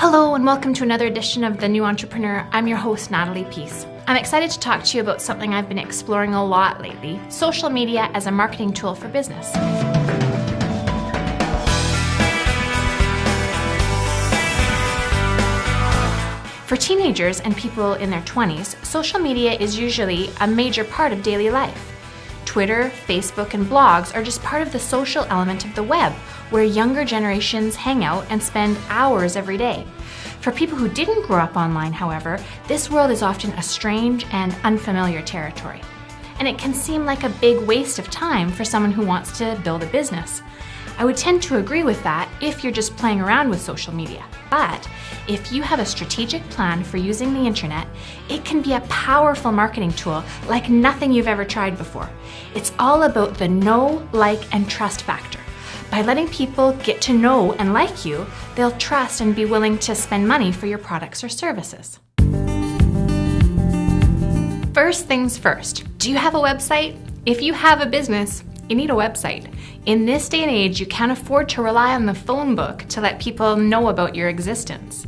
Hello and welcome to another edition of The New Entrepreneur. I'm your host, Natalie Peace. I'm excited to talk to you about something I've been exploring a lot lately, social media as a marketing tool for business. For teenagers and people in their 20s, social media is usually a major part of daily life. Twitter, Facebook, and blogs are just part of the social element of the web, where younger generations hang out and spend hours every day. For people who didn't grow up online, however, this world is often a strange and unfamiliar territory. And it can seem like a big waste of time for someone who wants to build a business. I would tend to agree with that if you're just playing around with social media. But if you have a strategic plan for using the internet, it can be a powerful marketing tool like nothing you've ever tried before. It's all about the know, like, and trust factor. By letting people get to know and like you, they'll trust and be willing to spend money for your products or services. First things first, do you have a website? If you have a business, you need a website. In this day and age, you can't afford to rely on the phone book to let people know about your existence.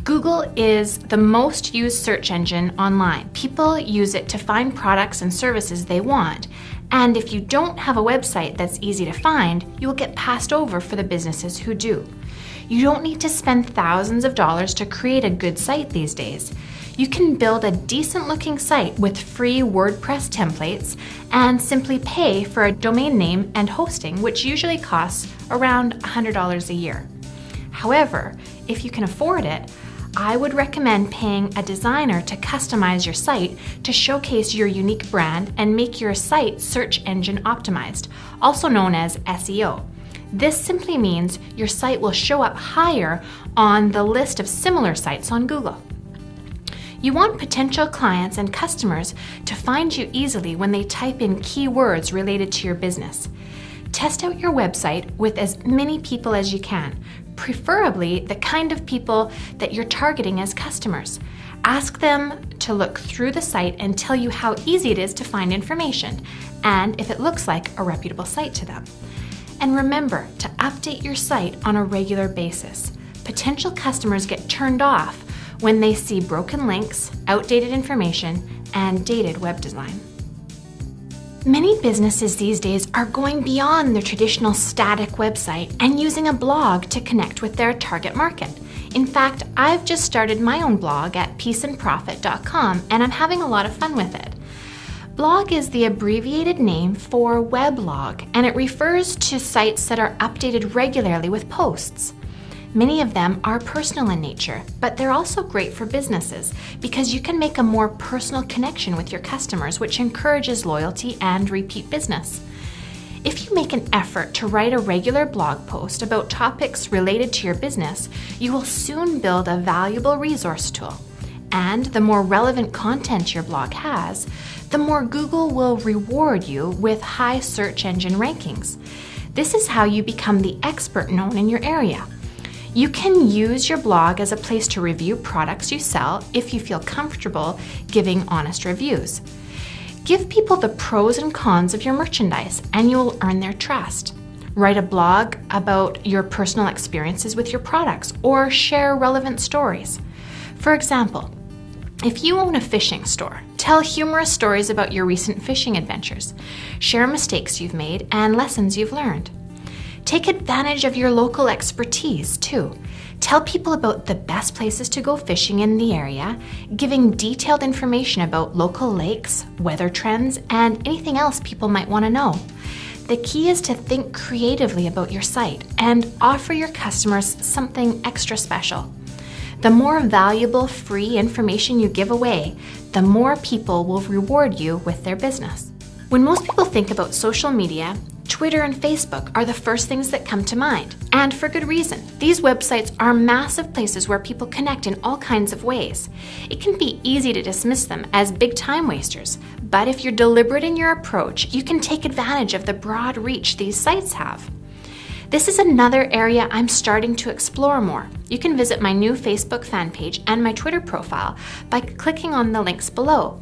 Google is the most used search engine online. People use it to find products and services they want. And if you don't have a website that's easy to find, you will get passed over for the businesses who do. You don't need to spend thousands of dollars to create a good site these days. You can build a decent looking site with free WordPress templates and simply pay for a domain name and hosting, which usually costs around $100 a year. However, if you can afford it, I would recommend paying a designer to customize your site to showcase your unique brand and make your site search engine optimized, also known as SEO. This simply means your site will show up higher on the list of similar sites on Google. You want potential clients and customers to find you easily when they type in keywords related to your business. Test out your website with as many people as you can, preferably the kind of people that you're targeting as customers. Ask them to look through the site and tell you how easy it is to find information and if it looks like a reputable site to them. And remember to update your site on a regular basis. Potential customers get turned off when they see broken links, outdated information, and dated web design. Many businesses these days are going beyond their traditional static website and using a blog to connect with their target market. In fact, I've just started my own blog at peaceandprofit.com and I'm having a lot of fun with it. Blog is the abbreviated name for weblog, and it refers to sites that are updated regularly with posts. Many of them are personal in nature, but they're also great for businesses because you can make a more personal connection with your customers, which encourages loyalty and repeat business. If you make an effort to write a regular blog post about topics related to your business, you will soon build a valuable resource tool. And the more relevant content your blog has, the more Google will reward you with high search engine rankings. This is how you become the expert known in your area. You can use your blog as a place to review products you sell if you feel comfortable giving honest reviews. Give people the pros and cons of your merchandise and you will earn their trust. Write a blog about your personal experiences with your products or share relevant stories. For example, if you own a fishing store, tell humorous stories about your recent fishing adventures. Share mistakes you've made and lessons you've learned. Take advantage of your local expertise too. Tell people about the best places to go fishing in the area, giving detailed information about local lakes, weather trends, and anything else people might want to know. The key is to think creatively about your site and offer your customers something extra special. The more valuable free information you give away, the more people will reward you with their business. When most people think about social media, Twitter and Facebook are the first things that come to mind, and for good reason. These websites are massive places where people connect in all kinds of ways. It can be easy to dismiss them as big time wasters, but if you're deliberate in your approach, you can take advantage of the broad reach these sites have. This is another area I'm starting to explore more. You can visit my new Facebook fan page and my Twitter profile by clicking on the links below.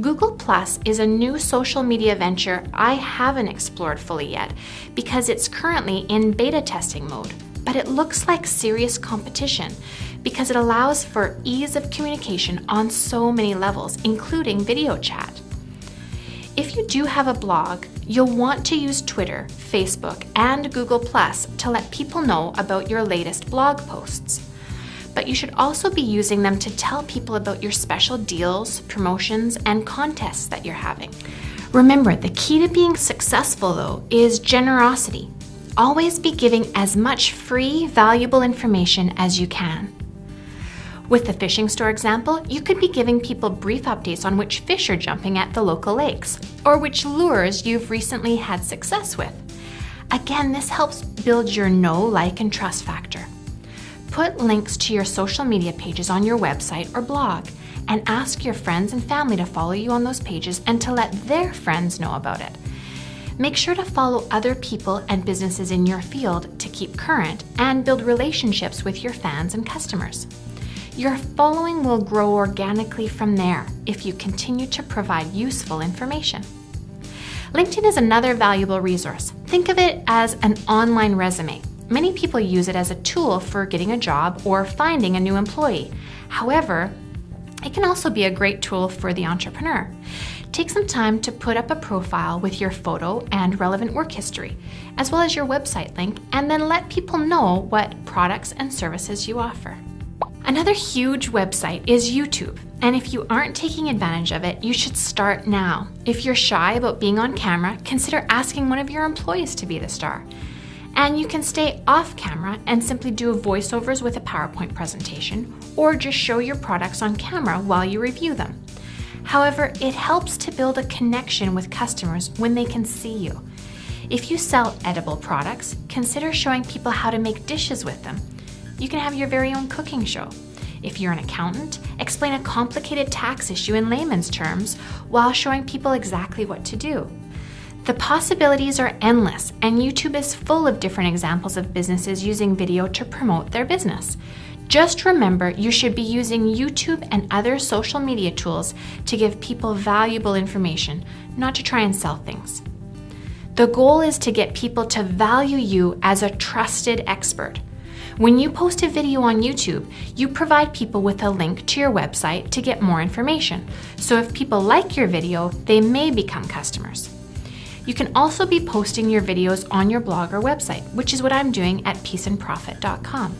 Google Plus is a new social media venture I haven't explored fully yet because it's currently in beta testing mode, but it looks like serious competition because it allows for ease of communication on so many levels, including video chat. If you do have a blog, you'll want to use Twitter, Facebook, and Google+ to let people know about your latest blog posts. But you should also be using them to tell people about your special deals, promotions, and contests that you're having. Remember, the key to being successful, though, is generosity. Always be giving as much free, valuable information as you can. With the fishing store example, you could be giving people brief updates on which fish are jumping at the local lakes, or which lures you've recently had success with. Again, this helps build your know, like, and trust factor. Put links to your social media pages on your website or blog, and ask your friends and family to follow you on those pages and to let their friends know about it. Make sure to follow other people and businesses in your field to keep current and build relationships with your fans and customers. Your following will grow organically from there if you continue to provide useful information. LinkedIn is another valuable resource. Think of it as an online resume. Many people use it as a tool for getting a job or finding a new employee. However, it can also be a great tool for the entrepreneur. Take some time to put up a profile with your photo and relevant work history, as well as your website link, and then let people know what products and services you offer. Another huge website is YouTube, and if you aren't taking advantage of it, you should start now. If you're shy about being on camera, consider asking one of your employees to be the star. And you can stay off camera and simply do voiceovers with a PowerPoint presentation, or just show your products on camera while you review them. However, it helps to build a connection with customers when they can see you. If you sell edible products, consider showing people how to make dishes with them. You can have your very own cooking show. If you're an accountant, explain a complicated tax issue in layman's terms while showing people exactly what to do. The possibilities are endless, and YouTube is full of different examples of businesses using video to promote their business. Just remember, you should be using YouTube and other social media tools to give people valuable information, not to try and sell things. The goal is to get people to value you as a trusted expert. When you post a video on YouTube, you provide people with a link to your website to get more information. So if people like your video, they may become customers. You can also be posting your videos on your blog or website, which is what I'm doing at peaceandprofit.com.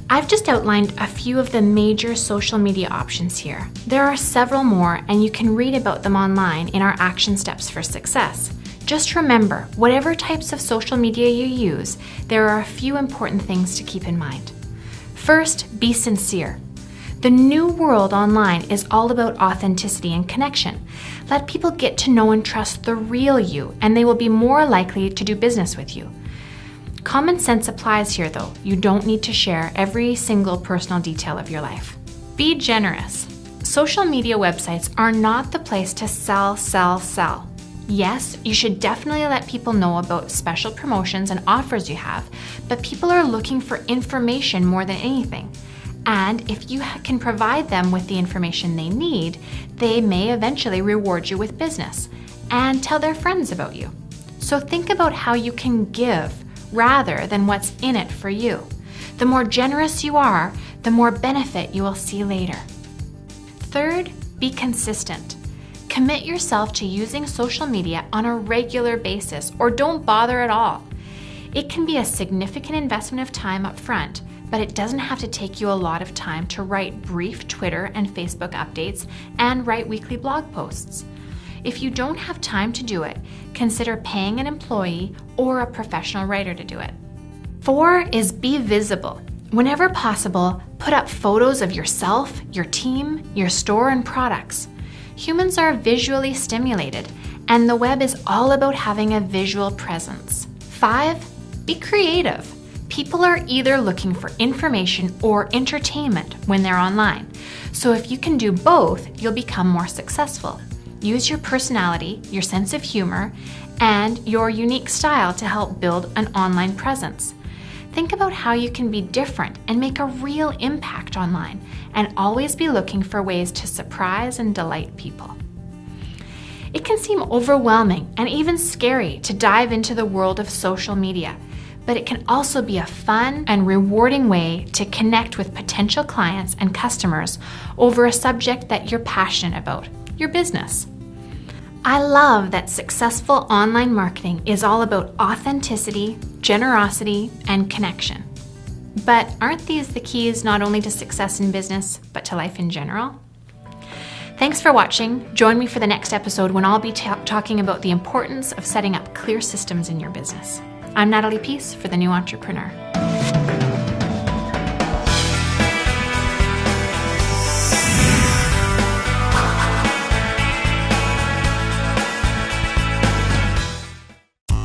I've just outlined a few of the major social media options here. There are several more, and you can read about them online in our action steps for success. Just remember, whatever types of social media you use, there are a few important things to keep in mind. First, be sincere. The new world online is all about authenticity and connection. Let people get to know and trust the real you, and they will be more likely to do business with you. Common sense applies here, though. You don't need to share every single personal detail of your life. Be generous. Social media websites are not the place to sell. Yes, you should definitely let people know about special promotions and offers you have, but people are looking for information more than anything. And if you can provide them with the information they need, they may eventually reward you with business and tell their friends about you. So think about how you can give rather than what's in it for you. The more generous you are, the more benefit you will see later. Third, be consistent. Commit yourself to using social media on a regular basis, or don't bother at all. It can be a significant investment of time up front, but it doesn't have to take you a lot of time to write brief Twitter and Facebook updates and write weekly blog posts. If you don't have time to do it, consider paying an employee or a professional writer to do it. 4 is be visible. Whenever possible, put up photos of yourself, your team, your store, and products. Humans are visually stimulated, and the web is all about having a visual presence. 5, be creative. People are either looking for information or entertainment when they're online. So if you can do both, you'll become more successful. Use your personality, your sense of humor, and your unique style to help build an online presence. Think about how you can be different and make a real impact online, and always be looking for ways to surprise and delight people. It can seem overwhelming and even scary to dive into the world of social media, but it can also be a fun and rewarding way to connect with potential clients and customers over a subject that you're passionate about, your business. I love that successful online marketing is all about authenticity, generosity, and connection. But aren't these the keys not only to success in business, but to life in general? Thanks for watching. Join me for the next episode when I'll be talking about the importance of setting up clear systems in your business. I'm Natalie Peace for The New Entrepreneur.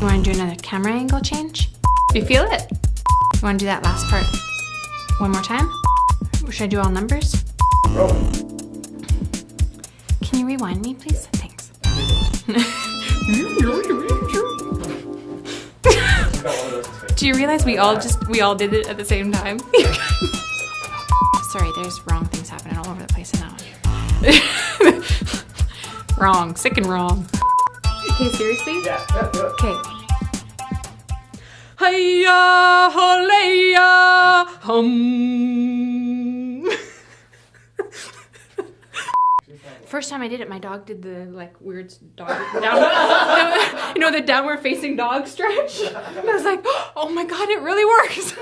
You want to do another camera angle change? Do you feel it? You want to do that last part one more time? Should I do all numbers? Can you rewind me, please? Thanks. Do you realize we all did it at the same time? Sorry, there's wrong things happening all over the place in that one. Wrong, sick and wrong. Okay, seriously? Yeah. Okay. Hiya, holeya, hum. First time I did it, my dog did the weird dog down, you know, the downward facing dog stretch. And I was like, oh my God, it really works.